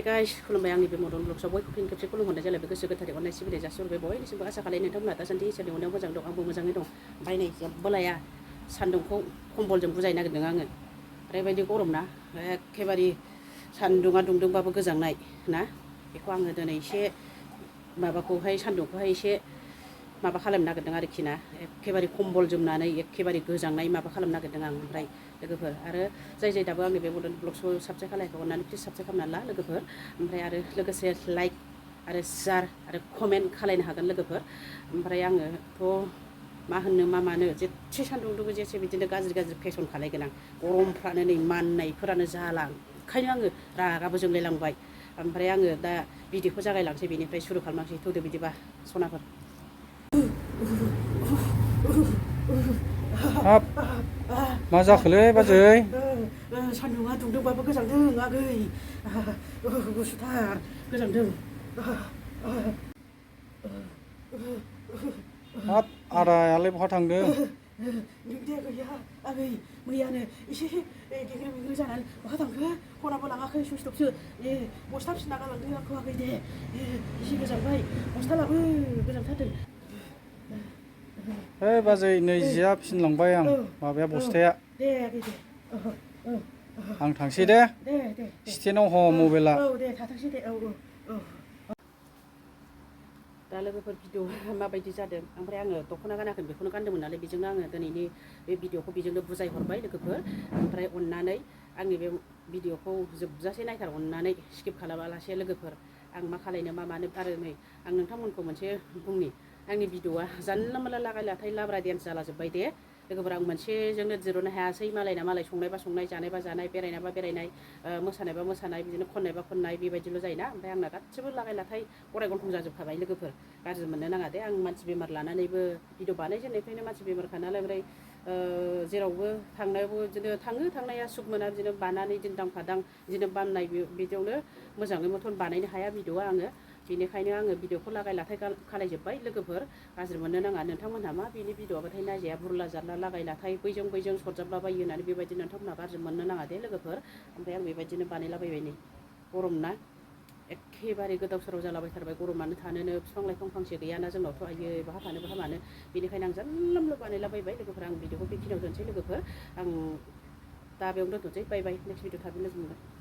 hi guys खुलुमबाय आंनि बे मदन ब्लग्सआव बयखौ फिन खेबसे खुलुमहरनाय जालायबाय गोसो गोथारै अननाय सिबिनाय जासिहरबाय बयनिसिमबो आसा खालामो नोंथांमोना दासान्दि इसोरनि अननायाव मोजां दं आंबो मोजाङै दं ओमफ्राय नै जेबो लाया सान्दुंखौ कम्बलजों बुजायनो नागिरदों आङो ओरैबायदि गरम ना एखेबारे सान्दुङा दुंदोंबाबो गोजांनाय ना बेखौ आङो दिनै एसे माबाखौहाय सान्दुंखौहाय एसे माबा खालामनो नागिरदों आरोखि ना एखेबारे कम्बल जोमनानै एखेबारे गोजांनाय माबा खालामनो नागिरदों आं ओमफ्राय लोगोफोर आरो जाय दाबो आंनि बे मदन ब्लग्सखौ साबस्क्राइब खालायाखै अननानै प्लिज साबस्क्राइब खालामनानै ला लोगोफोर ओमफ्राय आरो लोगोसे लाइक आरो शेयार आरो कमेन्ट खालायनो हागोन लोगोफोर ओमफ्राय आङोथ' मा होननो मा मानो जेसे सान्दुं दुङो जेसे बिदिनो गाज्रि फेसन खालायगोन आं गरमफ्रानो नै माननायफोरानो जाला ओंखायनो आङो रागाबो जोंलायलांबाय ओमफ्राय आङो दा भिडिअखौ जागायलांसै बेनिफ्राय सुरु खालामनोसै थौदो बिदिबा सनाफोर हाब मा जाखोलै बाजै सान्दुङा दुंदोंबाबो गोजांदों आगै गुसुथार गोजांदों हाब आदायालाय बहा थांदों नोंदे गैया आगै मैयानो एसे गेग्रे मेग्रे जानानै बहा थांखो खनाबो लाङाखै सुइसटपसो बस्था फिसिना गालांदों आंखौ आगै दे एसे गोजांबाय बस्था लाबो गोजांथारदों है बाजै नै जिया फिनलांबाय आं माबाया बस्थाया दे आगै दे आं थांसै दे स्टेनाव हम मबाइला औ दे थाथोंसै दे औ दा लोगोफोर भिडिअ माबायदि जादों ओमफ्राय आङो दख'ना गानाखै बेखौनो गानदोंमोन नालाय बेजोंनो आङो दिनैनि बे भिडिअखौ बेजोंनो बुजायहरबाय लोगोफोर ओमफ्राय अननानै आंनि बे भिडिअखौ जोबजासे नायथार अननानै स्किप खालामालासे लोगोफोर आं मा खालायनो मा मानो आरो नै आं नोंथांमोनखौ मोनसे बुंनि आंनि भिडिअआ जानला मोनला लागाय लाथाय लाब्रा डेन्स जालाजोब्बाय दे लोगोफोर आं मोनसेजोंनो दिरुननो हायासै मालायना मालाय संनायबा संनाय जानायबा जानाय बेरायनायबा बेरायनाय मोसानायबा मोसानाय बिदिनो खननायबा खननाय बेबायदिल' जायोना ओमफ्राय आंना गासिबो लागाय लाथाय गराय गन्थं जाजोबखाबाय लोगोफोर गाज्रि मोननो नाङा दे आं मानसि बेमार लानानैबो भिडिअ बानायजेननायनिफ्रायनो मानसि बेमारखा नालाय ओमफ्राय जेरावबो थांनायावबो बिदिनो थांनाया सुख मोना बिदिनो बानानै दिनदां फादां बिदिनो बामनाय बिदियावनो मोजाङै मथन बानायनो हाया भिडिअआ आङो बेनिखायनो आङो भिडिअखौ लागाय लाथाय खालायजोब्बाय लोगोफोर गाज्रि मोननो नाङा नोंथांमोनहा मा बेनि भिडिअआबाथाय नायजाया बुरला जारला लागाय लाथाय बैजों सरजाबलाबायो होननानै बेबायदि नोंथांमोनहा गाज्रि मोननो नाङा दे लोगोफोर ओमफ्राय आं बेबायदिनो बानायलाबायबाय नै गरम ना एखेबारे गोदाव सोराव जालाबायथारबाय गरमानो थानोनो बिफां लाइफां फांसे गैयाना जोंनावथ' आयै बहा थानो बहा मानो बेनिखायनो आं जानला मोनला बानायलाबायबाय लोगोफोर आं भिडिअखौ बेखिनियाव दोनसै लोगोफोर आं दा बेयावनो दोनथ'नोसै बाय बाय नेक्स्ट भिडिअ थाबैनो लोगो मोनगोन